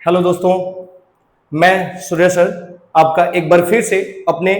Hello दोस्तों, मैं सूर्य sir आपका एक बार फिर से अपने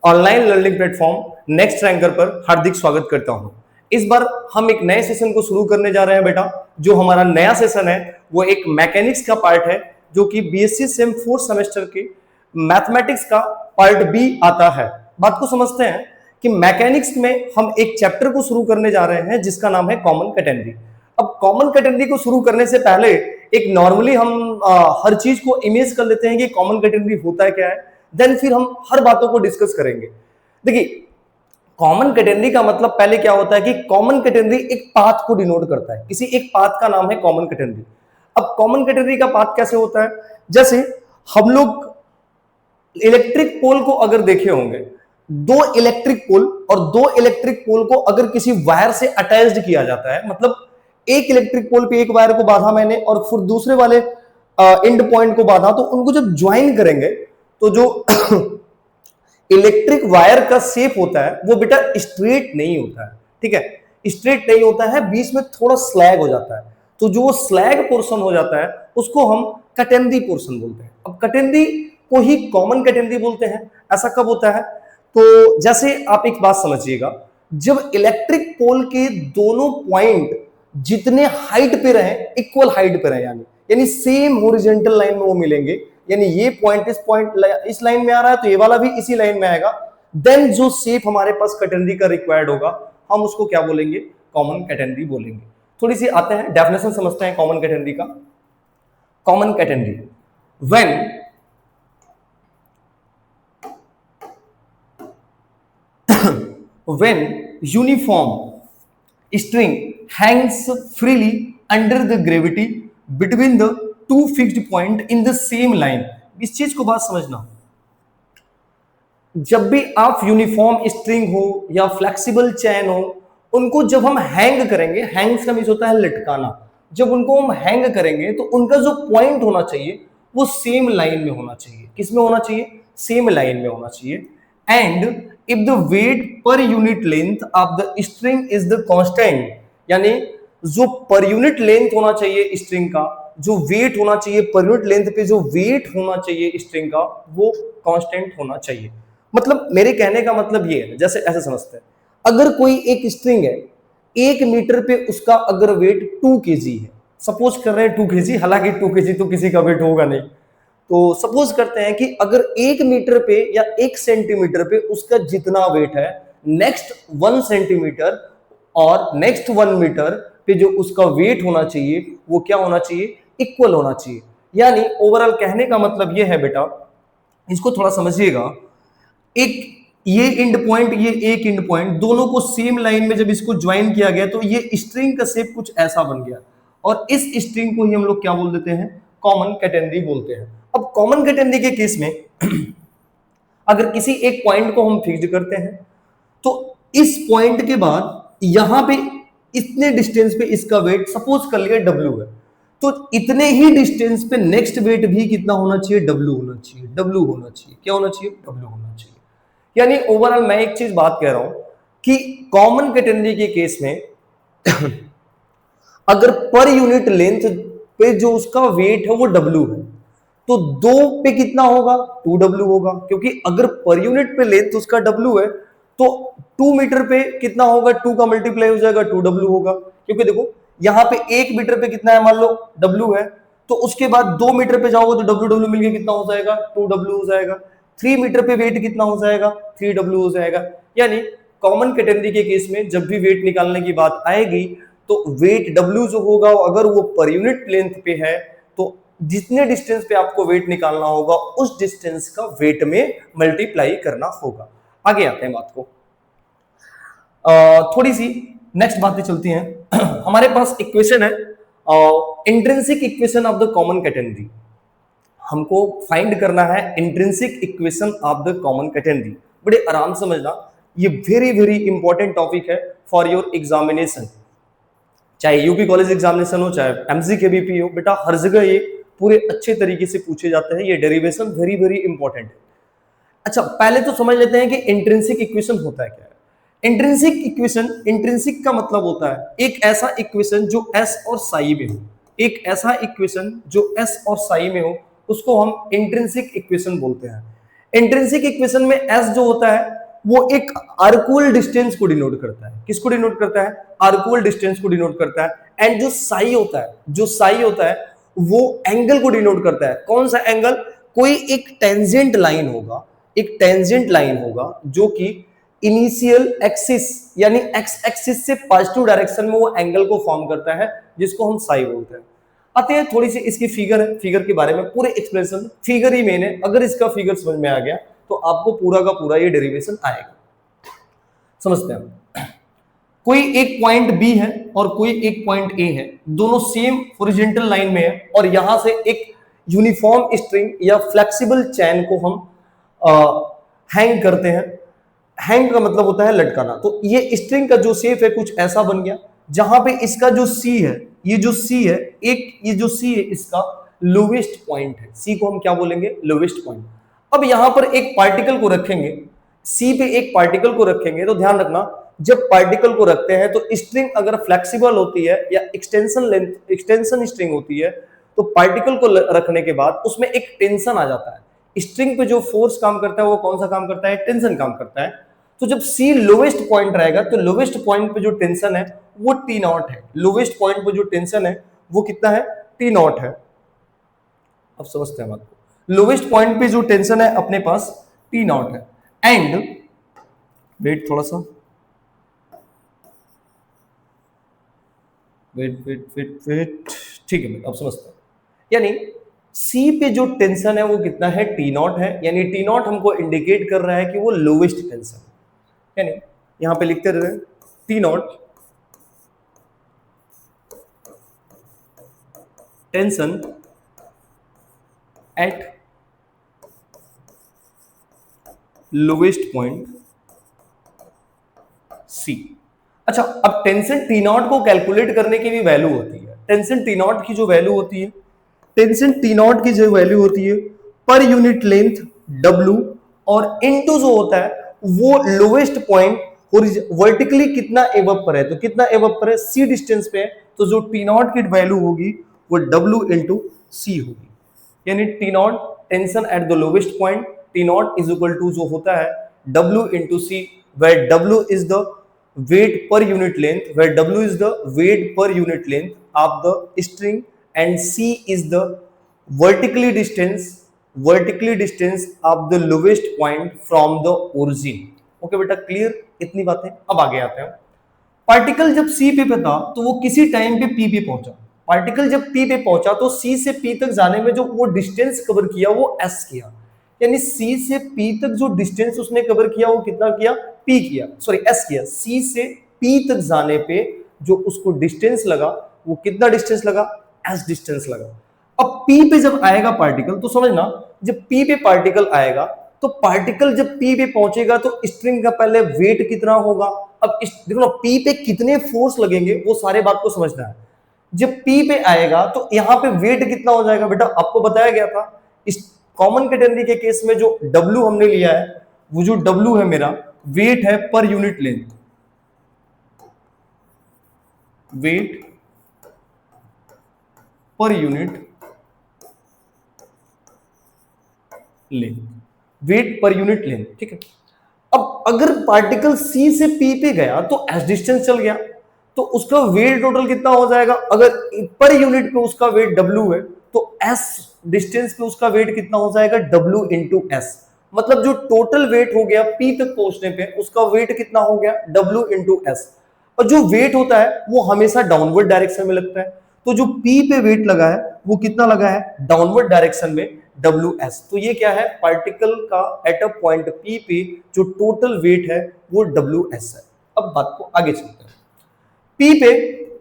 online learning platform next ranker पर हार्दिक स्वागत करता हूं। इस बार हम एक नए सेशन को शुरू करने जा रहे हैं बेटा। जो हमारा नया सेशन है वो एक मैकेनिक्स का पार्ट है, जो कि बीएससी सेम 4 सेमेस्टर के मैथमेटिक्स का पार्ट बी आता है। बात को समझते हैं कि मैकेनिक्स में हम एक चैप्टर को शुरू करने जा रहे हैं जिसका नाम है कॉमन कैटेनरी। अब कॉमन कैटेगरी को शुरू करने से पहले एक नॉर्मली हम हर चीज को इमेज कर लेते हैं कि कॉमन कैटेगरी होता है क्या है, देन फिर हम हर बातों को डिस्कस करेंगे। देखिए, कॉमन कैटेगरी का मतलब पहले क्या होता है कि कॉमन कैटेगरी एक पाथ को डिनोट करता है, किसी एक पाथ का नाम है कॉमन कैटेगरी। अब कॉमन कैटेगरी का पाथ कैसे होता है, जैसे हम लोग इलेक्ट्रिक पोल को अगर देखे होंगे, दो इलेक्ट्रिक पोल और दो इलेक्ट्रिक पोल को अगर किसी वायर से अटैच्ड किया जाता है, मतलब एक इलेक्ट्रिक पोल पे एक वायर को बांधा मैंने और फिर दूसरे वाले एंड पॉइंट को बांधा, तो उनको जब ज्वाइन करेंगे तो जो इलेक्ट्रिक वायर का शेप होता है वो बेटा स्ट्रेट नहीं होता है। ठीक है, स्ट्रेट नहीं होता है, बीच में थोड़ा स्लैग हो जाता है। तो जो स्लैग पोर्शन हो जाता है उसको हम कैटेनरी पोर्शन बोलते हैं। अब कैटेनरी को ही कॉमन कैटेनरी बोलते हैं। ऐसा कब होता है, तो जैसे आप एक बात समझिएगा, जब इलेक्ट्रिक पोल के दोनों पॉइंट जितने हाइट पे रहे, इक्वल हाइट पे रहे, यानी सेम हॉरिजॉन्टल लाइन में वो मिलेंगे, यानी ये पॉइंट इस लाइन में आ रहा है तो ये वाला भी इसी लाइन में आएगा, देन जो शेप हमारे पास कैटेनरी का रिक्वायर्ड होगा हम उसको क्या बोलेंगे, कॉमन कैटेनरी बोलेंगे। थोड़ी सी आते हैं डेफिनेशन समझते हैं कॉमन कैटेनरी का। Common catenary, when uniform string hangs freely under the gravity between the two fixed point in the same line। इस चीज को बात समझना, जब भी आप यूनिफॉर्म स्ट्रिंग हो या फ्लेक्सिबल चैन हो, उनको जब हम हैंग करेंगे, हैंग्स का मीन्स होता है लटकाना, जब उनको हम हैंग करेंगे तो उनका जो पॉइंट होना चाहिए वो सेम लाइन में होना चाहिए। किस में होना चाहिए, सेम लाइन में होना चाहिए। And if the weight per unit length of the string is the constant, यानी जो पर यूनिट लेंथ होना चाहिए स्ट्रिंग का, जो वेट होना चाहिए पर यूनिट लेंथ पे जो वेट होना चाहिए स्ट्रिंग का, वो कांस्टेंट होना चाहिए। मतलब मेरे कहने का मतलब ये है, जैसे ऐसे समझते हैं, अगर कोई एक स्ट्रिंग है, 1 मीटर पे उसका अगर वेट 2 केजी है, सपोज कर रहे हैं 2 केजी, हालांकि 2 केजी तो किसी का वेट होगा नहीं, तो सपोज करते हैं कि अगर 1 मीटर पे या 1 सेंटीमीटर पे उसका जितना वेट है, नेक्स्ट 1 सेंटीमीटर और नेक्स्ट 1 मीटर पे जो उसका वेट होना चाहिए वो क्या होना चाहिए, इक्वल होना चाहिए। यानी ओवरऑल कहने का मतलब ये है बेटा, इसको थोड़ा समझिएगा, एक ये एंड पॉइंट, ये एक एंड पॉइंट, दोनों को सेम लाइन में जब इसको ज्वाइन किया गया तो ये स्ट्रिंग का शेप कुछ ऐसा बन गया, और इस स्ट्रिंग को ही हम लोग क्या बोल देते हैं, कॉमन कैटेनरी बोलते हैं। अब कॉमन कैटेनरी के केस में अगर किसी एक पॉइंट को हम फिक्स्ड करते हैं तो इस पॉइंट के बाद यहां पे इतने डिस्टेंस पे इसका वेट सपोज कर लिया W है, तो इतने ही डिस्टेंस पे नेक्स्ट वेट भी कितना होना चाहिए, W होना चाहिए। W होना चाहिए, क्या होना चाहिए, W होना चाहिए। यानी ओवरऑल मैं एक चीज बात कह रहा हूं कि कॉमन कैटेनरी के केस में अगर पर यूनिट लेंथ पे जो उसका वेट है वो W है, तो 2 पे कितना होगा, 2W होगा, क्योंकि अगर पर यूनिट पे लेंथ उसका W है तो 2 मीटर पे कितना होगा, 2 का मल्टीप्लाई हो जाएगा, 2W होगा। क्योंकि देखो यहां पे 1 मीटर पे कितना है, मान लो W है, तो उसके बाद 2 मीटर पे जाओगे तो W मिलके कितना हो जाएगा, 2W हो जाएगा। 3 मीटर पे वेट कितना हो जाएगा, 3W हो जाएगा। यानी कॉमन कैटेगरी के केस में जब भी वेट निकालने की बात आएगी तो वेट W जो होगा अगर वो पर यूनिट लेंथ पे है तो जितने डिस्टेंस पे आपको वेट निकालना होगा उस डिस्टेंस का वेट में मल्टीप्लाई करना होगा। आगे आते हैं बात को, थोड़ी सी नेक्स्ट बातें चलती हैं। हमारे पास इक्वेशन है intrinsic equation of the common category. हमको फाइंड करना है intrinsic equation of the common category. बड़े आराम से समझना, ये वेरी वेरी इंपॉर्टेंट टॉपिक है फॉर योर एग्जामिनेशन, चाहे यूपी कॉलेज एग्जामिनेशन हो चाहे एमसीकेबीपी हो, बेटा हर जगह ये पूरे अच्छे तरीके से पूछे जाते हैं। ये डेरिवेशन वेरी वेरी इंपॉर्टेंट है। अच्छा, पहले तो समझ लेते हैं कि इंट्रिंसिक इक्वेशन होता है क्या है। इंट्रिंसिक इक्वेशन, इंट्रिंसिक का मतलब होता है एक ऐसा इक्वेशन जो एस और साई में हो, एक ऐसा इक्वेशन जो एस और साई में हो उसको हम इंट्रिंसिक इक्वेशन बोलते हैं। इंट्रिंसिक इक्वेशन में एस जो होता है वो एक आर्कुअल डिस्टेंस को डिनोट करता है। किसको डिनोट करता है? आर्कुअल डिस्टेंस को डिनोट करता है। एंड जो साई होता है वो एंगल को डिनोट करता है। कौन सा एंगल? कोई एक टेंजेंट लाइन होगा, जो कि इनिशियल एक्सिस यानी एक्स एक्सिस से पॉजिटिव डायरेक्शन में वो एंगल को फॉर्म करता है, जिसको हम साई बोलते हैं। आते हैं थोड़ी सी इसकी फिगर है, फिगर के बारे में पूरे एक्सप्लेनेशन फिगर ही मेन है। अगर इसका फिगर समझ में आ गया तो आपको पूरा का पूरा ये डेरिवेशन आएगा। समझते हैं। कोई एक पॉइंट बी है और कोई एक पॉइंट ए है, दोनों सेम हॉरिजॉन्टल लाइन में है और यहां से एक यूनिफॉर्म स्ट्रिंग या फ्लेक्सिबल चैन को हम हैंग करते हैं। हैंग का मतलब होता है लटकाना। तो ये स्ट्रिंग का जो शेप है कुछ ऐसा बन गया, जहां पे इसका जो सी है, ये जो सी है इसका लोवेस्ट पॉइंट है। सी को हम क्या बोलेंगे? Lowest point. अब यहां पर एक पार्टिकल को रखेंगे, सी पे एक पार्टिकल को रखेंगे, तो ध्यान रखना जब पार्टिकल को रखते हैं तो स्ट्रिंग अगर फ्लेक्सिबल होती है या एक्सटेंशन स्ट्रिंग होती है तो पार्टिकल को रखने के बाद उसमें एक टेंशन आ जाता है। स्ट्रिंग पे जो फोर्स काम करता है वो कौन सा काम करता है? टेंशन काम करता है। तो जब सी लोवेस्ट पॉइंट रहेगा तो लोवेस्ट पॉइंट पे जो टेंशन है वो टी नॉट है। लोवेस्ट पॉइंट पे जो टेंशन है वो कितना है? टी नॉट है। अब समझते हैं बात को। लोवेस्ट पॉइंट पे जो टेंशन है अपने पास टी नॉट है। एंड वेट थोड़ा सा, वेट ठीक है, अब समझते हैं। यानी सी पे जो टेंशन है वो कितना है? टी नॉट है। यानी टी नॉट हमको इंडिकेट कर रहा है कि वो लोवेस्ट टेंशन है। यानी यहां पे लिखते रहे T naught tension at lowest point C. अच्छा, अब टेंशन टी नॉट को कैलकुलेट करने की भी वैल्यू होती है। टेंशन टी नॉट की जो वैल्यू होती है, पर यूनिट लेंथ W और इनटू जो होता है वो लोवेस्ट पॉइंट वर्टिकली कितना एबव पर है। तो कितना एबव पर है? सी डिस्टेंस पे है, तो जो टी नॉट की वैल्यू होगी वो W इंटू सी होगी। यानी T naught tension at the lowest point, T naught is equal to जो होता है W into C, where W is the weight per unit length, where W is the weight per unit length of the string and C is the vertically distance of the lowest point from the origin. Okay बेटा, clear इतनी बातें। अब आगे आते हैं। Particle जब C पे था तो वो किसी टाइम पे P पे पहुंचा। पार्टिकल जब P पे पहुंचा तो C से P तक जाने में जो वो डिस्टेंस कवर किया वो S किया। यानी C से P तक जो डिस्टेंस उसने कवर किया वो कितना किया? P किया, सॉरी S किया। C से P तक जाने पे जो उसको डिस्टेंस लगा वो कितना डिस्टेंस लगा? S डिस्टेंस लगा। अब P पे जब आएगा पार्टिकल, तो समझना जब P पे पार्टिकल आएगा तो पार्टिकल जब P पे पहुंचेगा तो स्ट्रिंग का पहले वेट कितना होगा। अब देखो ना, P पे कितने फोर्स लगेंगे वो सारे बात को समझना है। जब P पे आएगा तो यहां पे वेट कितना हो जाएगा बेटा? आपको बताया गया था इस कॉमन कैटेगरी के केस में जो W हमने लिया है, वो जो W है मेरा वेट है per unit length, weight per unit length, weight per unit length, ठीक है। अब अगर पार्टिकल C से P पे गया तो S डिस्टेंस चल गया, तो उसका वेट टोटल कितना हो जाएगा? अगर पर यूनिट पे उसका वेट W है तो S डिस्टेंस पे उसका वेट कितना हो जाएगा? W into S। मतलब जो टोटल वेट हो गया P तक पहुंचने पे उसका वेट कितना हो गया? W into S। और जो वेट होता है वो हमेशा डाउनवर्ड डायरेक्शन में लगता है, तो जो P पे वेट लगा है वो कितना लगा है? डाउनवर्ड डायरेक्शन में, WS। तो ये क्या है? पार्टिकल का एट अ पॉइंट P पे जो टोटल वेट है वो WS है। अब बात को आगे चलते हैं। P पे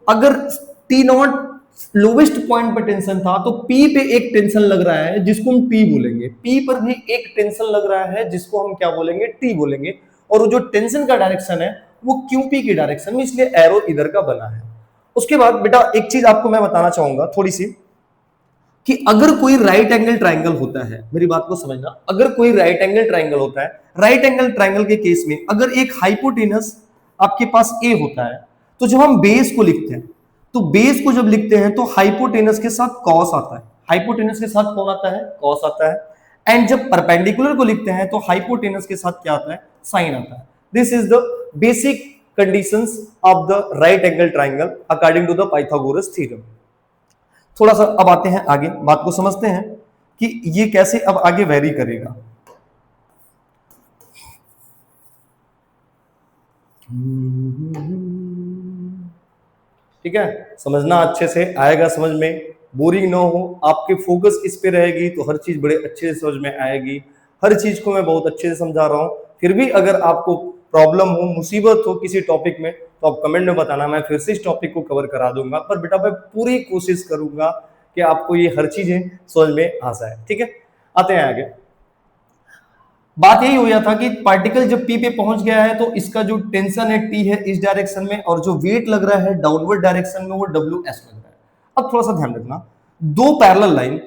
अगर T नॉट लोवेस्ट पॉइंट पे टेंशन था तो P पे एक टेंशन लग रहा है जिसको हम T बोलेंगे। P पर भी एक टेंशन लग रहा है जिसको हम क्या बोलेंगे? T बोलेंगे। और वो जो टेंशन का डायरेक्शन है वो QP की डायरेक्शन में, इसलिए एरो इधर का बना है। उसके बाद बेटा एक चीज आपको मैं बताना चाहूंगा थोड़ी सी, कि अगर कोई राइट एंगल ट्राइंगल होता है, मेरी बात को समझना, अगर कोई राइट एंगल ट्राइंगल होता है, राइट एंगल ट्राइंगल के केस में अगर एक हाइपोटेनस आपके पास A होता है, तो जब हम बेस को लिखते हैं तो बेस को जब लिखते हैं तो हाइपोटेनस के साथ कॉस आता है, हाइपोटेनस के साथ कौन आता है, कॉस आता है। एंड जब परपेंडिकुलर को लिखते हैं तो हाइपोटेनस के साथ क्या आता है, साइन आता है। This is the basic conditions of the right angle triangle according to the Pythagoras theorem. थोड़ा सा अब आते हैं आगे, बात को समझते हैं कि ये कैसे अब आगे वेरी करेगा। ठीक है, समझना अच्छे से आएगा, समझ में बोरिंग ना हो, आपके फोकस इस पे रहेगी तो हर चीज बड़े अच्छे से समझ में आएगी। हर चीज को मैं बहुत अच्छे से समझा रहा हूं, फिर भी अगर आपको प्रॉब्लम हो, मुसीबत हो किसी टॉपिक में तो आप कमेंट में बताना, मैं फिर से इस टॉपिक को कवर करा दूंगा। पर बेटा मैं पूरी कोशिश करूंगा कि आपको ये हर चीजें समझ में आ जाए। ठीक है, आते हैं आगे। बात यही हुआ था कि पार्टिकल जब पी पे पहुंच गया है तो इसका जो टेंशन है टी है इस डायरेक्शन में, और जो वेट लग रहा है डाउनवर्ड डायरेक्शन में वो डब्ल्यू एस लग रहा है। अब थोड़ा सा ध्यान रखना, दो पैरेलल लाइन,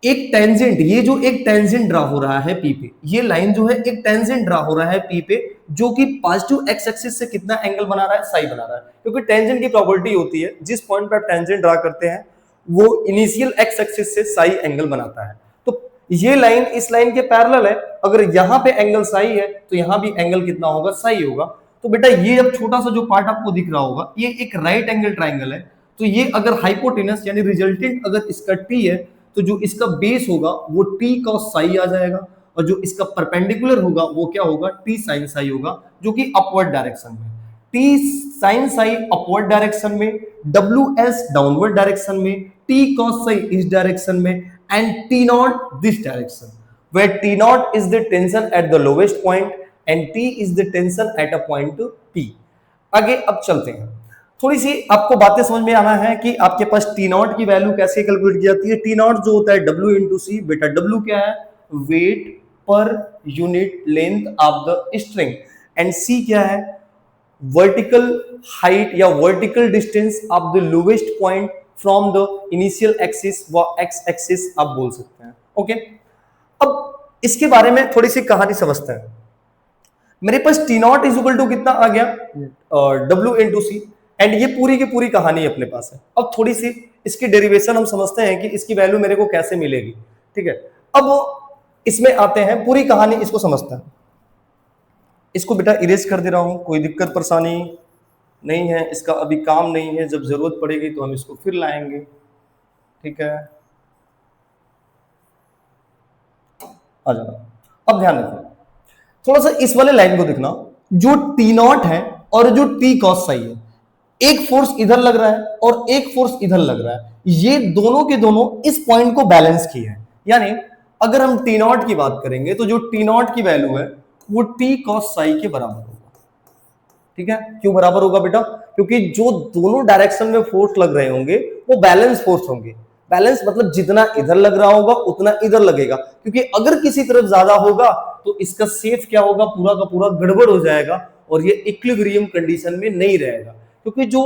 एक टेंजेंट, ये जो एक टेंजेंट ड्रा हो रहा है पी पे, ये लाइन जो है एक टेंजेंट ड्रा हो रहा है पी पे, जो कि पॉजिटिव एक्स एक्सिस से कितना एंगल बना रहा है, साई बना रहा है। क्योंकि टेंजेंट की प्रॉपर्टी होती है जिस पॉइंट पे आप टेंजेंट ड्रा करते हैं वो इनिशियल एक्स एक्सिस से साई एंगल बनाता है। तो ये लाइन इस लाइन के पैरेलल है, अगर यहां पे एंगल साई है तो यहां भी एंगल कितना होगा, साई होगा। तो बेटा ये अब छोटा सा जो पार्ट आपको दिख रहा होगा ये एक राइट एंगल ट्राइंगल है। तो ये अगर हाइपोटेनस यानी रिजल्टेंट अगर इसका टी है तो जो इसका बेस होगा वो टी कॉस साई आ जाएगा, और जो इसका परपेंडिकुलर होगा वो क्या होगा, टी साइन साई होगा, जो कि अपवर्ड डायरेक्शन में। T sine psi upward direction में, डब्ल्यू एस डाउनवर्ड डायरेक्शन में, टी कॉस साई इस डायरेक्शन में, and T naught this direction, where T naught is the tension at the lowest point and T is the tension at a point P। आगे अब चलते हैं, थोड़ी सी आपको बातें समझ में आना है कि आपके पास टी नॉट की वैल्यू कैसे कैलकुलेट की जाती है। टी नॉट जो होता है W इंटू सी, बेटा W क्या है, weight per unit length of the string, and C क्या है, वर्टिकल हाइट या vertical distance of the lowest point from the initial axis व एक्स एक्सिस आप बोल सकते हैं। ओके, अब इसके बारे में थोड़ी सी कहानी समझते हैं। मेरे पास T naught is equal to कितना आ गया, डब्ल्यू इंटू सी, एंड ये पूरी की पूरी कहानी अपने पास है। अब थोड़ी सी इसकी डेरिवेशन हम समझते हैं कि इसकी वैल्यू मेरे को कैसे मिलेगी। ठीक है, अब इसमें आते हैं, पूरी कहानी इसको समझते हैं। इसको बेटा इरेज कर दे रहा हूं, कोई दिक्कत परेशानी नहीं है, इसका अभी काम नहीं है, जब जरूरत पड़ेगी तो हम इसको फिर लाएंगे। ठीक है, आ जाना। अब ध्यान रखना, थोड़ा सा इस वाले लाइन को देखना, जो टी नॉट है और जो टी कॉस साई है, एक फोर्स इधर लग रहा है और एक फोर्स इधर लग रहा है, ये दोनों के दोनों इस पॉइंट को बैलेंस किए हैं। यानी अगर हम टी नॉट की बात करेंगे तो जो टी नॉट की वैल्यू है वो टी कॉस साई के बराबर होगा। ठीक है, क्यों बराबर होगा बेटा, क्योंकि जो दोनों डायरेक्शन में फोर्स लग रहे होंगे वो बैलेंस फोर्स होंगे। बैलेंस मतलब जितना इधर लग रहा होगा उतना इधर लगेगा, क्योंकि अगर किसी तरफ ज्यादा होगा तो इसका सेफ क्या होगा, पूरा का पूरा गड़बड़ हो जाएगा और ये इक्विलिब्रियम कंडीशन में नहीं रहेगा। क्योंकि जो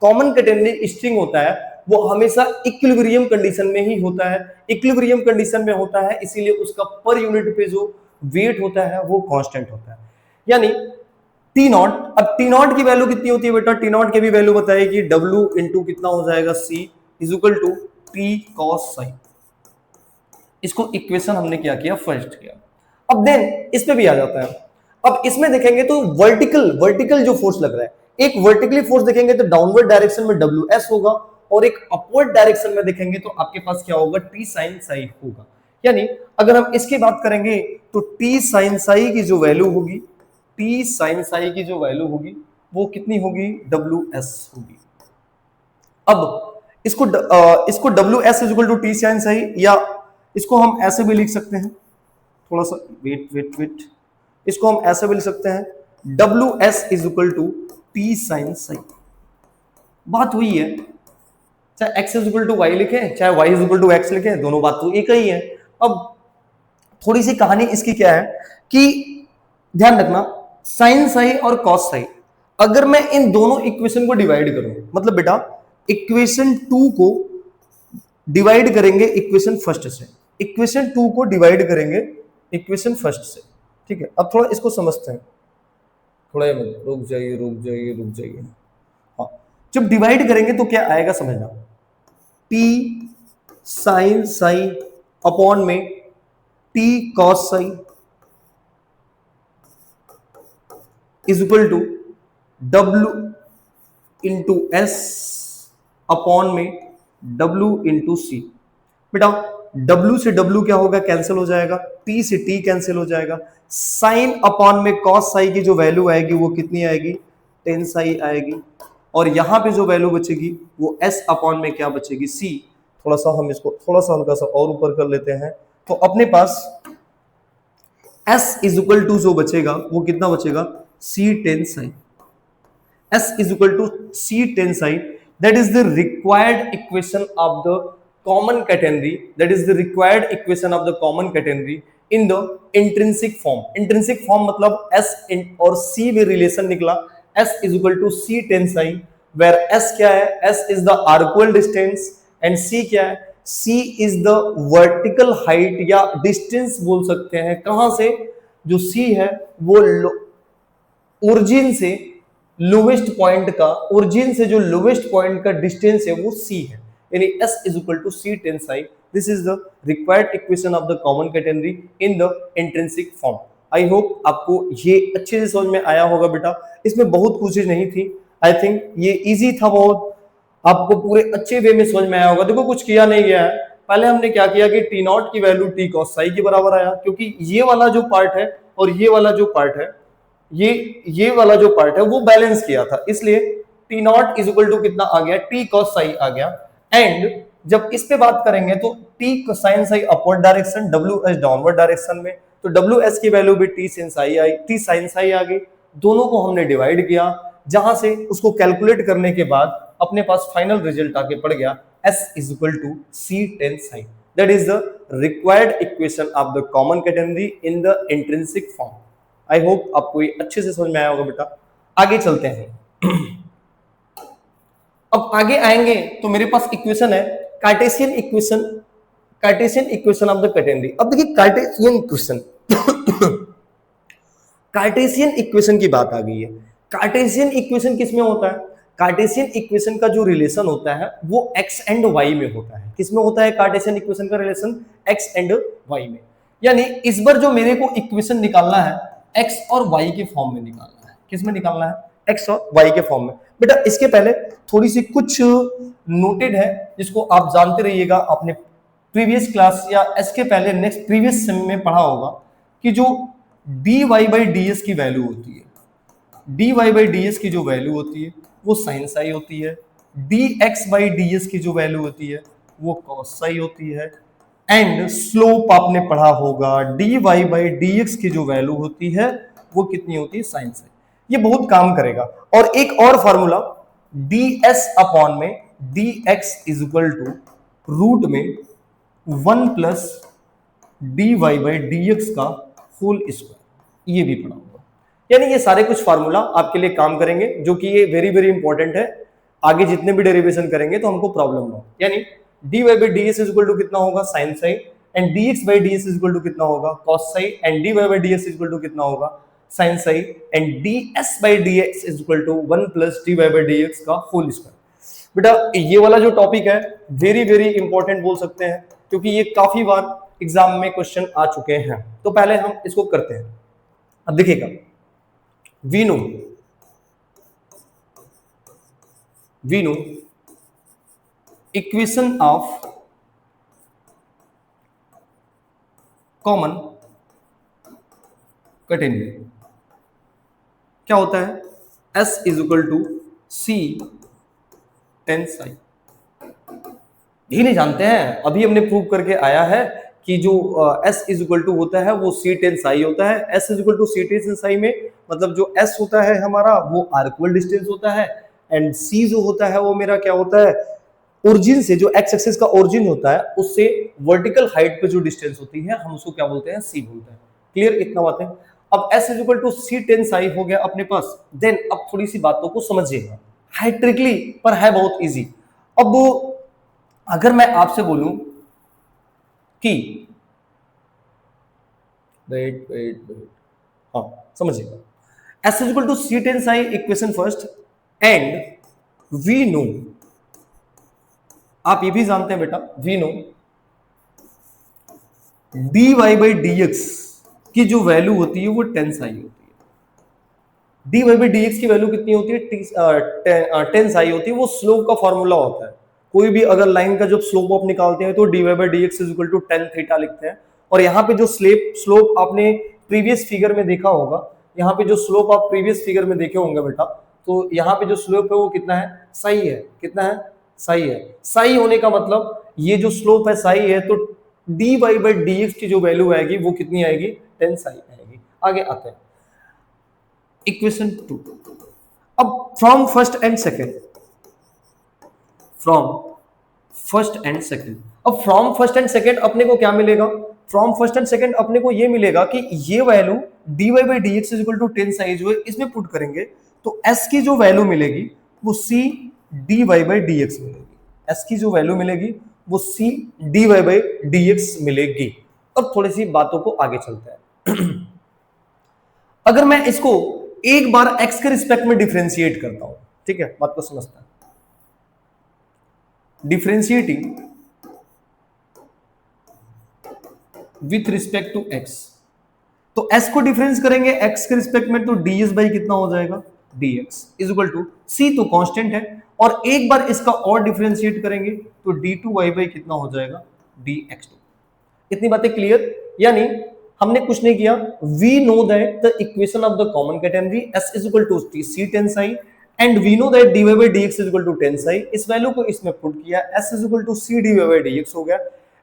कॉमन कैटेनरी स्ट्रिंग होता है वो हमेशा इक्विलिब्रियम कंडीशन में ही होता है। इक्विलिब्रियम कंडीशन में होता है इसीलिए उसका पर यूनिट पे जो वेट होता है वो कांस्टेंट होता है। यानी टी नॉट, अब टी नॉट की वैल्यू कितनी होती है बेटा, टी नॉट की भी वैल्यू बताइए कि डब्ल्यू इंटू कितना हो जाएगा, C is equal to T cos psi. इसको इक्वेशन हमने क्या किया, फर्स्ट किया। अब देन इस पे भी आ जाता है। अब इसमें देखेंगे तो वर्टिकल जो फोर्स लग रहा है, एक वर्टिकली फोर्स देखेंगे तो डाउनवर्ड डायरेक्शन में डब्ल्यू एस होगा, और एक अपवर्ड डायरेक्शन में देखेंगे तो आपके पास क्या होगा, टी साइन साई होगा। यानी अगर हम इसकी बात करेंगे तो टी साइन साई की जो वैल्यू होगी, टी साइन साई की जो वैल्यू होगी वो कितनी होगी, डब्ल्यू एस होगी। अब इसको W S is equal to T sine psi, या इसको हम ऐसे भी लिख सकते हैं, थोड़ा सा वेट, इसको हम ऐसे भी लिख सकते हैं, W S is equal to T sine psi. बात हुई है, चाहे x is equal to y लिखे चाहे y is equal to x लिखे, दोनों बात तो एक ही है। अब थोड़ी सी कहानी इसकी क्या है कि ध्यान रखना, साइन साई और कॉस साई, अगर मैं इन दोनों इक्वेशन को डिवाइड करूं, मतलब बेटा इक्वेशन 2 को डिवाइड करेंगे इक्वेशन फर्स्ट से, इक्वेशन 2 को डिवाइड करेंगे इक्वेशन फर्स्ट से। ठीक है, अब थोड़ा इसको समझते हैं, थोड़ा रुक जाइए। हाँ, जब डिवाइड करेंगे तो क्या आएगा समझना, टी साइन साई अपॉन में T cos psi is equal to W into S upon में डब्ल्यू इंटू सी। बेटा W से W क्या होगा, कैंसिल हो जाएगा, T से T कैंसिल हो जाएगा, साइन अपॉन में कॉस साई की जो वैल्यू आएगी वो कितनी आएगी, टेन साई आएगी, और यहां पे जो वैल्यू बचेगी वो S अपॉन में क्या बचेगी, C। थोड़ा सा हम इसको थोड़ा सा हल्का सा और ऊपर कर लेते हैं, तो अपने पास S इज इक्वल टू जो बचेगा वो कितना बचेगा, C tan Sai. S is equal to C tan psi, that is the required equation of the common catenary, that is the required equation of the common catenary in the intrinsic form। intrinsic form मतलब S और C में relation निकला, S is equal to C tan psi, where S क्या है, S is the arcual distance and C क्या है, C is the vertical height या distance बोल सकते हैं, कहां से, जो C है वो ओरिजिन से लोवेस्ट पॉइंट का, ओरिजिन से जो लोवेस्ट पॉइंट का डिस्टेंस है वो C है, यानी S is equal to C tan psi। This is the required equation of the common category in the intrinsic form. I hope आपको ये अच्छे से समझ में आया होगा बेटा, इसमें बहुत कुछ नहीं थी, आई थिंक ये इजी था बहुत, आपको पूरे अच्छे वे में समझ में आया होगा। देखो कुछ किया नहीं गया है, पहले हमने क्या किया कि टी नॉट की वैल्यू टी कॉस साई के बराबर आया, क्योंकि ये वाला जो पार्ट है और ये वाला जो पार्ट है, ये वाला जो पार्ट है वो बैलेंस किया था, इसलिए T naught is equal to कितना आ गया, टी कॉस साई आ गया। एंड जब इस पे बात करेंगे तो T sine psi upward direction, W S downward direction में, तो डब्ल्यू एस की वैल्यू भी टी साइन साई आई, टी साइन साई आ गई, दोनों को हमने डिवाइड किया, जहां से उसको कैलकुलेट करने के बाद अपने पास फाइनल रिजल्ट आके पड़ गया S is equal to C tan sine. That is the required equation of the common category in the intrinsic form. I hope आपको ये अच्छे से समझ में आया होगा बेटा। आगे चलते हैं अब आगे आएंगे तो मेरे पास इक्वेशन है Cartesian equation, Cartesian equation of the category. अब देखिए कार्टेशियन इक्वेशन कार्टेशियन इक्वेशन की बात आ गई है। कार्टेशियन इक्वेशन किसमें होता है, कार्टेशियन इक्वेशन का जो रिलेशन होता है वो x एंड y में होता है। किसमें होता है कार्टेशियन इक्वेशन का रिलेशन, x एंड y में। यानी इस बार जो मेरे को इक्वेशन निकालना है x और y के फॉर्म में निकालना है। किस में निकालना है, x और y के फॉर्म में। बेटा इसके पहले थोड़ी सी कुछ नोटेड है जिसको आप जानते रहिएगा, आपने प्रीवियस क्लास या इसके पहले नेक्स्ट प्रीवियस सेम में पढ़ा होगा कि जो dy बाई ds की वैल्यू होती है, dy बाई ds की जो वैल्यू होती है वो साइन साई होती है, dx बाई ds की जो वैल्यू होती है वो कॉस साई होती है, एंड स्लोप आपने पढ़ा होगा dy बाई dx की जो वैल्यू होती है वो कितनी होती है, साइन साई। ये बहुत काम करेगा। और एक और फार्मूला ds अपॉन में dx is equal to root में 1 प्लस dy बाई dx का होल स्क्वायर, ये भी पढ़ा होगा। यानी ये सारे कुछ फार्मूला आपके लिए काम करेंगे, जो कि ये वेरी वेरी इंपॉर्टेंट है। आगे जितने भी डेरिवेशन करेंगे तो हमको प्रॉब्लम ना हो। यानी dy by ds is equal to कितना होगा, sine psi, and dx by ds is equal to कितना होगा, cos psi, and dy by ds is equal to कितना होगा, sine psi, and ds by dx is equal to 1 plus dy by dx का whole square. बेटा ये वाला जो topic है वेरी वेरी इंपॉर्टेंट बोल सकते हैं, क्योंकि ये काफी बार एग्जाम में क्वेश्चन आ चुके हैं। तो पहले हम इसको करते हैं। अब देखिएगा, we know equation of common catenary क्या होता है, S is equal to C tan psi। यही नहीं जानते हैं, अभी हमने प्रूव करके आया है कि जो S इज इक्वल टू होता है वो C tan psi होता है। S is equal to C tan psi में मतलब जो S होता है हमारा वो आर्कुअल डिस्टेंस होता है, एंड C जो होता है वो मेरा क्या होता है, ओरिजिन से जो x एक्सिस का ओरिजिन होता है उससे वर्टिकल हाइट पे जो डिस्टेंस होती है हम उसको क्या बोलते हैं, C बोलते हैं। क्लियर, इतना बात है। अब S is equal to C tan psi हो गया अपने पास। देन अब थोड़ी सी बातों को समझिएगा, है ट्रिकली पर है बहुत इजी। अब अगर मैं आपसे बोलूं कि वेट हाँ समझिएगा, S is equal to C tan psi equation first, and we know, आप ये भी जानते हैं बेटा, we know dy by dx की जो वैल्यू होती है वो टेंस आई होती है। dy बाई dx की वैल्यू कितनी होती है? टेंस आई होती है। वो स्लोप का फॉर्मूला होता है। कोई भी अगर लाइन का जब स्लोप आप निकालते हैं तो dy by dx is equal to tan theta लिखते हैं। और यहाँ पे जो स्लोप आपने प्रीवियस फिगर में देखा होगा, यहाँ पे जो स्लोप आप प्रीवियस फिगर में देखे होंगे बेटा, तो यहाँ पे जो स्लोप है वो कितना है? सही है। कितना है? सही है। सही होने का मतलब ये जो स्लोप है सही है, तो dy बाई dx की जो वैल्यू आएगी वो कितनी आएगी? टेन सही आएगी। आगे आते हैं इक्वेशन 2। अब from first and second, from first and second, अब फ्रॉम फर्स्ट एंड सेकेंड अपने को क्या मिलेगा? फ्रॉम फर्स्ट एंड सेकेंड अपने को ये मिलेगा कि ये value dy by dx is equal to tan psi जो है इसमें पुट करेंगे तो s की जो वैल्यू मिलेगी वो c dy बाई dx मिलेगी। s की जो वैल्यू मिलेगी वो c dy बाई dx मिलेगी। अब थोड़ी सी बातों को आगे चलते हैं। अगर मैं इसको एक बार x के रिस्पेक्ट में डिफरेंशिएट करता हूं, ठीक है, बात को समझता है। Differentiating with respect to x, तो s को डिफरेंस करेंगे x के रिस्पेक्ट में तो ds बाई कितना हो जाएगा? dx is equal to c तो कांस्टेंट है, और एक बार इसका और डिफरेंशिएट करेंगे तो d2y बाई कितना हो जाएगा? dx2। इतनी बातें क्लियर? यानी हमने कुछ नहीं किया, we know that the equation of the common category s is equal to c tan psi and we know that dy by dx is equal to tan psi। इस वैल्यू को इसमें पुट किया, s is equal to c dy by dx हो गया।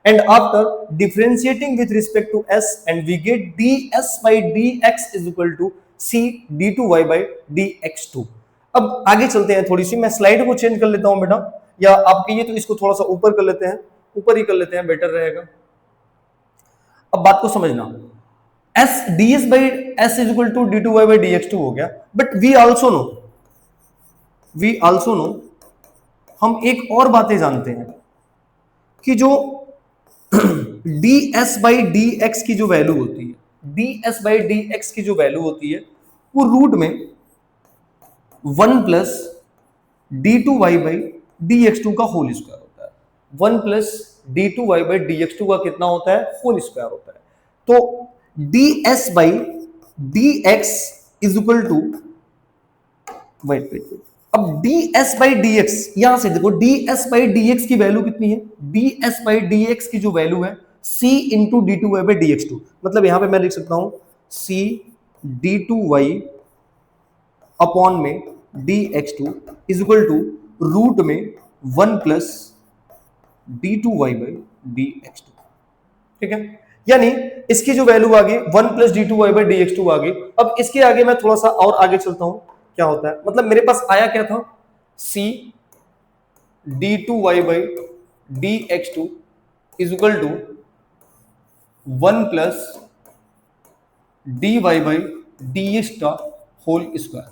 And after differentiating with respect to s, and we get ds by dx is equal to c d2y by dx2। अब आगे चलते हैं, थोड़ी सी मैं स्लाइड को चेंज कर लेता हूं बेटा, या आप कहिए तो इसको थोड़ा सा ऊपर कर लेते हैं, ऊपर ही कर लेते हैं, बेटर रहेगा। अब बात को समझना, s ds by s is equal to d2y by dx2 हो गया, बट वी आल्सो नो हम एक और बातें जानते हैं कि जो ds बाई dx की जो वैल्यू होती है, ds बाई dx की जो वैल्यू होती है वो रूट में 1 प्लस d2y बाई dx2 का होल स्क्वायर होता है। 1 प्लस d2y बाई dx2 का कितना होता है? होल स्क्वायर होता है। तो ds by dx is equal to, wait, अब ds बाई dx, यहां से देखो ds बाई dx की वैल्यू कितनी है? ds बाई dx की जो वैल्यू है c into d2y by dx2, मतलब यहां पे मैं लिख सकता हूं c d2y अपॉन में dx2 is equal to root में 1 प्लस d2y बाई dx2। ठीक है, यानी इसकी जो वैल्यू आ गई 1 प्लस d2y बाई dx2 आ गई। अब इसके आगे मैं थोड़ा सा और आगे चलता हूं, क्या होता है, मतलब मेरे पास आया क्या था? c d2y by dx2 is equal to 1 plus dy by dx का होल स्क्वायर,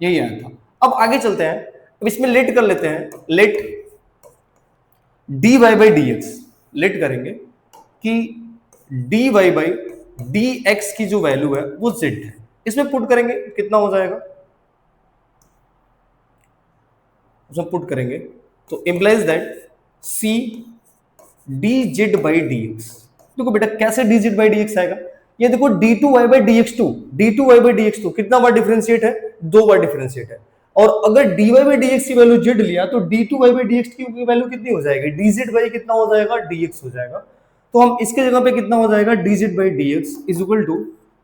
यही आया था। अब आगे चलते हैं, अब इसमें लेट कर लेते हैं, let dy by dx, let करेंगे कि dy बाई dx की जो वैल्यू है वो z है, इसमें पुट करेंगे कितना हो जाएगा? उसमें पुट करेंगे तो implies that c dz by dx। देखो बेटा कैसे dz बाई dx आएगा, ये देखो d2y by dx2, d2y by dx2 कितना बार डिफरेंशिएट है? 2 बार डिफरेंशिएट है। और अगर dy बाई dx की वैल्यू z लिया तो d2y बाई dx की वैल्यू कितनी हो जाएगी? dz बाई कितना हो जाएगा? dx हो जाएगा। तो हम इसके जगह पे कितना हो जाएगा? dz by dx is equal to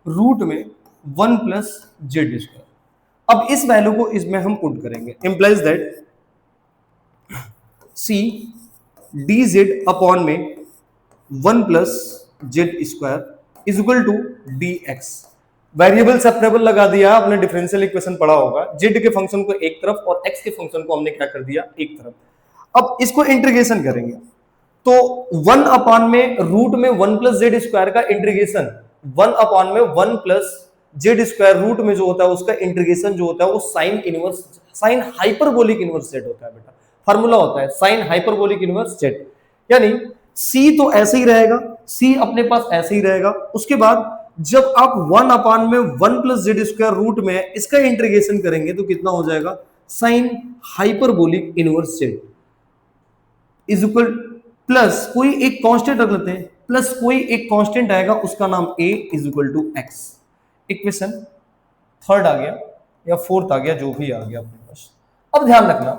root में 1 प्लस जेड स्क्वायर। अब इस वैल्यू को इसमें हम पुट करेंगे, implies that c dz upon में 1 plus z square is equal to dx। Variable separable लगा दिया, आपने डिफरेंशियल इक्वेशन पढ़ा होगा, z के फंक्शन को एक तरफ और x के फंक्शन को हमने क्या कर दिया? एक तरफ। अब इसको इंटीग्रेशन करेंगे तो 1 अपॉन में रूट में 1 प्लस जेड स्क्वायर का इंटीग्रेशन, 1 अपॉन में 1 प्लस जेड स्क्वायर रूट में जो होता है उसका इंटीग्रेशन जो होता है वो sine inverse, sign hyperbolic inverse Z होता है बेटा, फार्मूला होता है साइन हाइपरबोलिक इनवर्स जेड। यानी c तो ऐसे ही रहेगा, c अपने पास ऐसे ही रहेगा। उसके बाद जब आप 1 अपॉन में 1 प्लस जेड स्क्वायर रूट में इसका इंटीग्रेशन करेंगे तो कितना हो जाएगा? Sine hyperbolic inverse Z is equal plus कोई एक कांस्टेंट रख लेते हैं, प्लस कोई एक कांस्टेंट आएगा उसका नाम a is equal to X. Equation third आ गया या फोर्थ आ गया, जो भी आ गया अपने पास। अब ध्यान रखना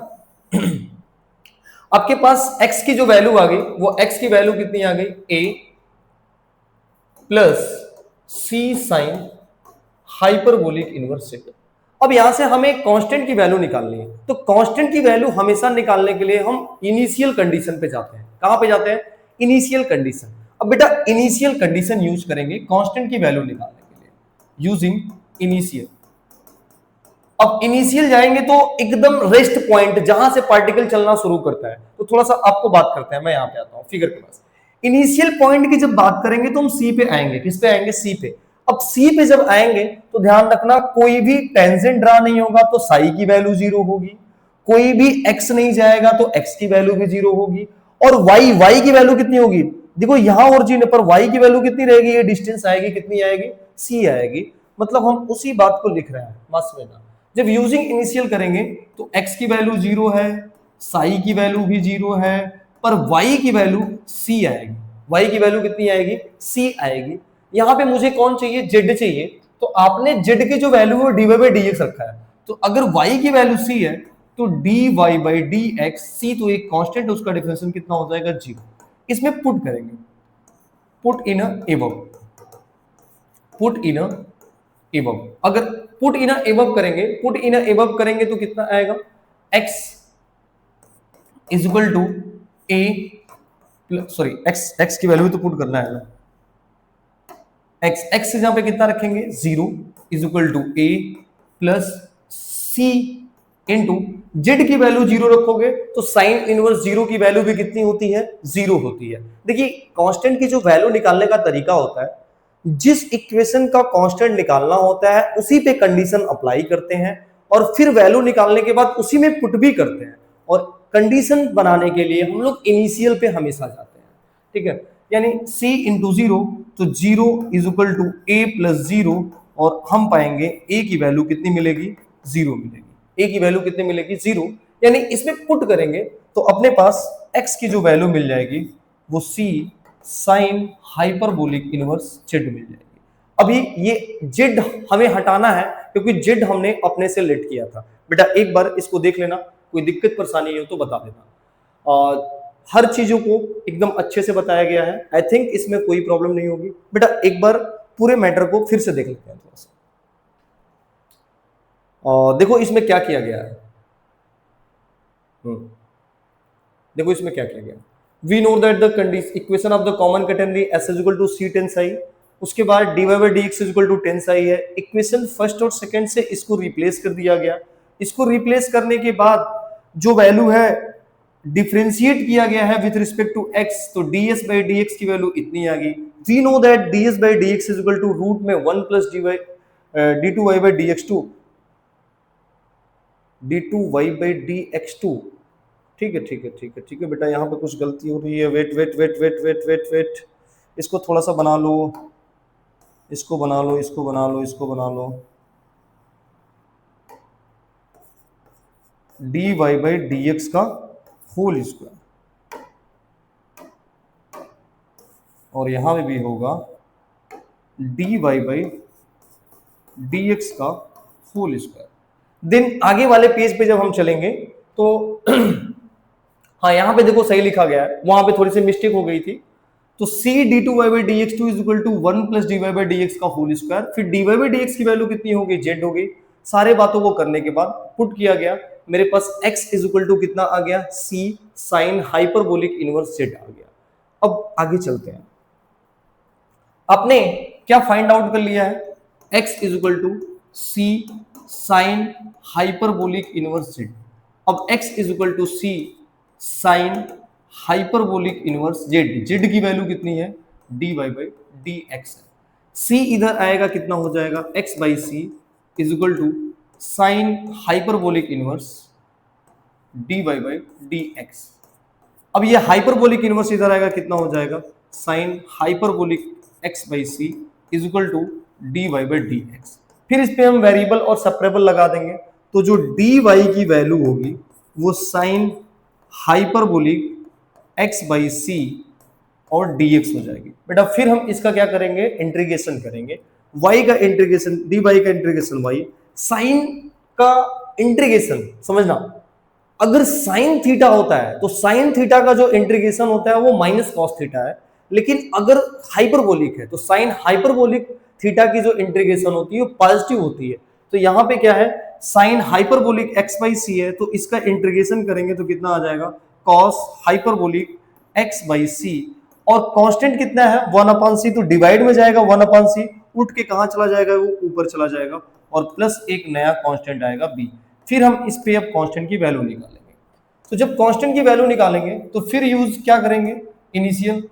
आपके पास x की जो वैल्यू आ गई वो x की वैल्यू कितनी आ गई, a plus c sine hyperbolic inverse Z. अब यहां से हमें कांस्टेंट की वैल्यू निकालनी है, तो कांस्टेंट की वैल्यू हमेशा निकालने के लिए हम इनिशियल कंडीशन पे जाते हैं। कहां पे जाते हैं, इनिशियल कंडीशन। अब बेटा इनिशियल कंडीशन यूज करेंगे कांस्टेंट की वैल्यू निकालने के लिए, यूजिंग इनिशियल। अब इनिशियल जाएंगे तो एकदम रेस्ट पॉइंट जहां से पार्टिकल चलना शुरू करता है, तो थोड़ा सा आपको बात करते हैं। मैं यहां पे आता हूं फिगर के पास। इनिशियल पॉइंट की जब बात करेंगे तो हम सी पे आएंगे। किस पे आएंगे, सी पे। अब सी पे जब आएंगे तो ध्यान रखना कोई भी टेंजेंट ड्रा नहीं होगा तो साई की वैल्यू जीरो होगी, कोई भी एक्स नहीं जाएगा तो एक्स की वैल्यू भी जीरो होगी, और वाई की वैल्यू कितनी होगी, देखो यहां ओरिजिन पर वाई की वैल्यू कितनी रहेगी, ये डिस्टेंस आएगी, कितनी आएगी, सी आएगी। मतलब हम उसी बात को लिख रहे हैं मस्त में ना। जब यूजिंग इनिशियल करेंगे तो x की वैल्यू जीरो है, साई की वैल्यू भी जीरो है, पर y की वैल्यू c आएगी। y की वैल्यू कितनी आएगी, c आएगी। यहां पे मुझे कौन चाहिए, z चाहिए, तो आपने z की जो वैल्यू है dy by dx रखा है, तो अगर y की वैल्यू c है तो dy by dx, c तो एक कांस्टेंट, उसका डिफरेंशियल कितना हो जाएगा, जीरो। इसमें पुट करेंगे, put in above, put in above. अगर पुट इन एबव करेंगे, पुट इन एबव करेंगे तो कितना आएगा, x is equal to a sorry x की वैल्यू तो पुट करना है ना, x जहां पे कितना रखेंगे, zero is equal to a plus c into z की वैल्यू जीरो रखोगे तो साइन इनवर्स जीरो की वैल्यू भी कितनी होती है, जीरो होती है। देखिए कांस्टेंट की जो वैल्यू निकालने का तरीका होता है, जिस इक्वेशन का कांस्टेंट निकालना होता है उसी पे कंडीशन अप्लाई करते हैं और फिर वैल्यू निकालने के बाद उसी में पुट भी करते हैं, और कंडीशन बनाने के लिए हम लोग इनिशियल पे हमेशा जाते हैं। ठीक है, यानी c इंटू जीरो, तो zero is equal to a plus zero, और हम पाएंगे a की वैल्यू कितनी मिलेगी, जीरो मिलेगी। a की वैल्यू कितनी मिलेगी, जीरो। यानी इसमें पुट करेंगे तो अपने पास x की जो वैल्यू मिल जाएगी वो c sine hyperbolic inverse Z मिल जाएगी। अभी ये जेड हमें हटाना है क्योंकि जेड हमने अपने से लेट किया था। बेटा एक बार इसको देख लेना, कोई दिक्कत परेशानी हो तो बता देना। हर चीजों को एकदम अच्छे से बताया गया है, आई थिंक इसमें कोई प्रॉब्लम नहीं होगी। बेटा एक बार पूरे मैटर को फिर से देख लेते हैं थोड़ा सा। देखो इसमें क्या किया गया है, देखो इसमें क्या किया गया। We know that the condition equation of the common category s is equal to c tense i, उसके बाद dy by dx is equal to tense i है। इक्वेशन फर्स्ट और सेकंड से इसको रिप्लेस कर दिया गया। इसको रिप्लेस करने के बाद जो वैल्यू है डिफरेंशिएट किया गया है विद रिस्पेक्ट टू x, तो ds by dx की वैल्यू इतनी आ गई। We know that ds by dx is equal to root में 1 plus d2y by dx2, d2y by dx2। ठीक है ठीक है ठीक है ठीक है बेटा, यहाँ पे कुछ गलती हो रही है। Wait wait wait wait wait wait wait, इसको थोड़ा सा बना लो, इसको बना लो, इसको बना लो, इसको बना लो। dy by dx का होल स्क्वायर, और यहां में भी होगा dy by dx का होल स्क्वायर। देन आगे वाले पेज पे जब हम चलेंगे तो हाँ यहाँ पे देखो सही लिखा गया है, वहां पे थोड़ी सी मिस्टेक हो गई थी। तो c d2y by dx2 is equal to 1 plus dy by dx का होल स्क्वायर, फिर dy by dx की वैल्यू कितनी होगी, z हो गई। सारे बातों को करने के बाद पुट किया गया, मेरे पास x इज इक्वल टू कितना आ गया, c sine hyperbolic inverse z आ गया। अब आगे चलते हैं। आपने क्या फाइंड आउट कर लिया है, x is equal to c sine hyperbolic inverse z। अब x is equal to c sine hyperbolic inverse z, z की वैल्यू कितनी है, dy by dx है। c इधर आएगा कितना हो जाएगा, x by c is equal to sine hyperbolic inverse dy by dx। अब ये हाइपरबोलिक इनवर्स इधर आएगा कितना हो जाएगा, sine hyperbolic x by c is equal to dy by dx। फिर इस पे हम वेरिएबल और सेपरेबल लगा देंगे तो जो डी वाई की वैल्यू होगी वो साइन हाइपरबोलिक एक्स बाई सी और dx हो जाएगी। बेटा फिर हम इसका क्या करेंगे, इंटीग्रेशन करेंगे, y का इंटीग्रेशन dy का इंटीग्रेशन y, साइन का इंटीग्रेशन समझना, अगर साइन थीटा होता है तो साइन थीटा का जो इंटीग्रेशन होता है वो माइनस कॉस थीटा है, लेकिन अगर हाइपरबोलिक है तो साइन हाइपरबोलिक थीटा की जो इंटीग्रेशन होती है वो पॉजिटिव होती है। तो यहां पे क्या है, साइन हाइपरबोलिक एक्स बाई सी है, तो इसका इंटीग्रेशन करेंगे तो कितना आ जाएगा, कॉस हाइपरबोलिक एक्स बाई सी, और कांस्टेंट कितना है 1/c, तो डिवाइड में जाएगा 1/c, उठ के कहां चला जाएगा, वो ऊपर चला जाएगा, और प्लस एक नया कांस्टेंट आएगा b। फिर हम इस पे अब कांस्टेंट की वैल्यू निकालेंगे। तो जब कांस्टेंट की वैल्यू निकालेंगे तो फिर यूज क्या करेंगे, इनिशियल,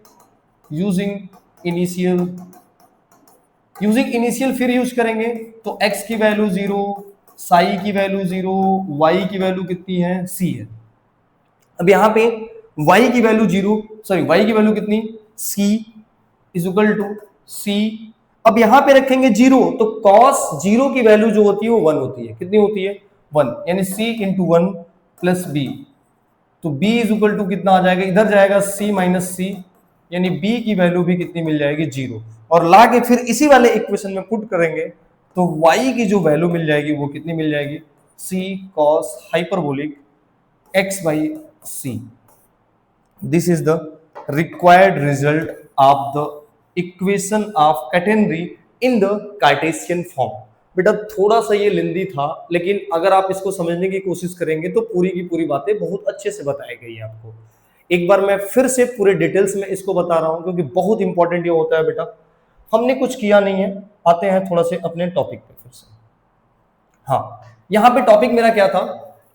यूजिंग इनिशियल फिर यूज करेंगे। तो x की वैल्यू 0, साई की वैल्यू 0, y की वैल्यू कितनी है, c है। अब यहां पे y की वैल्यू 0, सॉरी y की वैल्यू कितनी, c is equal to c। अब यहां पे रखेंगे 0, तो cos 0 की वैल्यू जो होती है वो 1 होती है, कितनी होती है 1, यानी c इंटू 1 प्लस b। तो b इज इक्वल टू कितना आ जाएगा, इधर जाएगा c माइनस c, यानी b की वैल्यू भी कितनी मिल जाएगी 0, और ला के फिर इसी वाले इक्वेशन में पुट करेंगे तो y की जो वैल्यू मिल जाएगी वो कितनी मिल जाएगी, c cos hyperbolic x by c। This is the required result of the equation of catenary in the Cartesian form। बेटा थोड़ा सा ये लेंदी था, लेकिन अगर आप इसको समझने की कोशिश करेंगे तो पूरी की पूरी बातें बहुत अच्छे से बताई गई है आपको। एक बार मैं फिर से पूरे डिटेल्स में इसको बता रहा हूं क्योंकि बहुत इंपॉर्टेंट ये होता है बेटा। हमने कुछ किया नहीं है, आते हैं थोड़ा से अपने टॉपिक पे फिर से। हाँ, यहाँ पे टॉपिक मेरा क्या था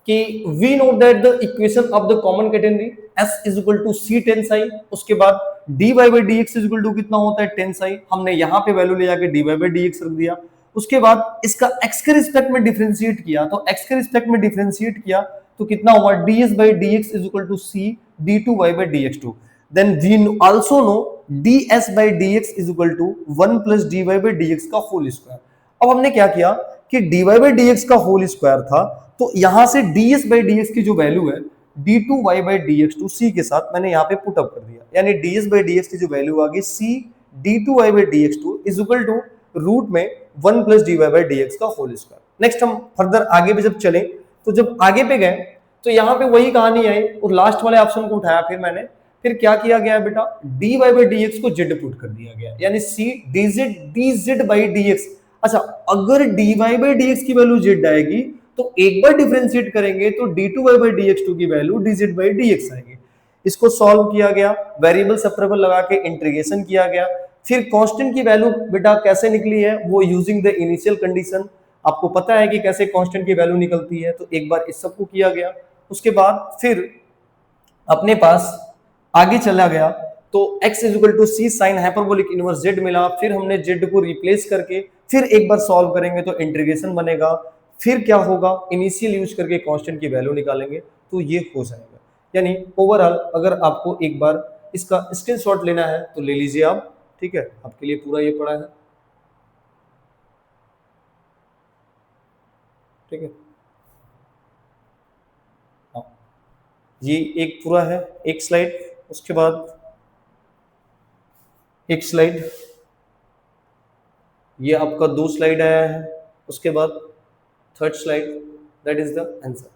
कि we know that the equation of the common category s is equal to c tan psi, उसके बाद dy by dx is equal to कितना होता है टेन साई, हमने यहाँ पे वैल्यू ले जाके dy बाई dx रख दिया। उसके बाद इसका x के रिस्पेक्ट में डिफरेंशिएट किया, तो x के रिस्पेक्ट में डिफरेंशिएट किया तो कितना हुआ, ds by dx is equal to c d2y by dx2। Then we also know ds by dx is equal to 1 plus dy by dx का होल स्क्वायर। अब हमने क्या किया कि dy बाई dx का होल स्क्वायर था, तो यहां से ds बाई dx की जो वैल्यू है d2y बाई dx2 c के साथ मैंने यहाँ पे पुट अप कर दिया, यानी ds बाई dx की जो वैल्यू आ गई c d2y by dx2 is equal to root में 1 प्लस dy बाई dx का होल स्क्वायर। नेक्स्ट हम फर्दर आगे भी जब चले तो जब आगे पे गए तो यहाँ पे वही कहानी आई और लास्ट वाले ऑप्शन को उठाया, फिर क्या किया गया बेटा, dy बाई dx को z पुट कर दिया गया, यानी c dz बाई dx। अच्छा, अगर dy बाई dx की वैल्यू z आएगी तो एक बार डिफरेंशिएट करेंगे तो d2y बाई dx2 की वैल्यू dz बाई dx आएगी। इसको सॉल्व किया गया, वेरिएबल सेपरेबल लगा के इंटीग्रेशन किया गया। फिर कांस्टेंट की वैल्यू बेटा कैसे निकली है, वो यूजिंग द इनिशियल कंडीशन। आपको पता है कि कैसे कांस्टेंट की वैल्यू निकलती है, तो एक बार इस सबको किया गया। उसके बाद फिर अपने पास आगे चला गया तो x is equal to c sine hyperbolic inverse z मिला। फिर हमने z को रिप्लेस करके फिर एक बार सॉल्व करेंगे तो इंटीग्रेशन बनेगा। फिर क्या होगा, इनिशियल यूज करके कांस्टेंट की वैल्यू निकालेंगे तो ये हो जाएगा। यानी ओवरऑल अगर आपको एक बार इसका स्क्रीनशॉट लेना है तो ले लीजिए आप, ठीक है, आपके लिए पूरा ये पड़ा है, ठीक है। हाँ, ये एक पूरा है, एक स्लाइड, उसके बाद एक स्लाइड, ये आपका 2 स्लाइड आया है, उसके बाद 3rd slide, that is the answer.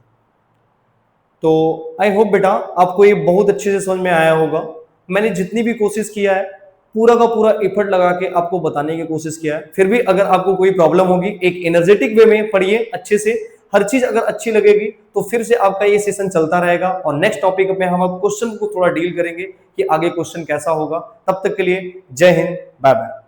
तो आई होप बेटा आपको ये बहुत अच्छे से समझ में आया होगा। मैंने जितनी भी कोशिश किया है पूरा का पूरा एफर्ट लगा के आपको बताने की कोशिश किया है। फिर भी अगर आपको कोई प्रॉब्लम होगी, एक एनर्जेटिक वे में पढ़िए अच्छे से, हर चीज अगर अच्छी लगेगी तो फिर से आपका ये सेशन चलता रहेगा और नेक्स्ट टॉपिक में हम अब क्वेश्चन को थोड़ा डील करेंगे कि आगे क्वेश्चन कैसा होगा। तब तक के लिए जय हिंद, बाय बाय।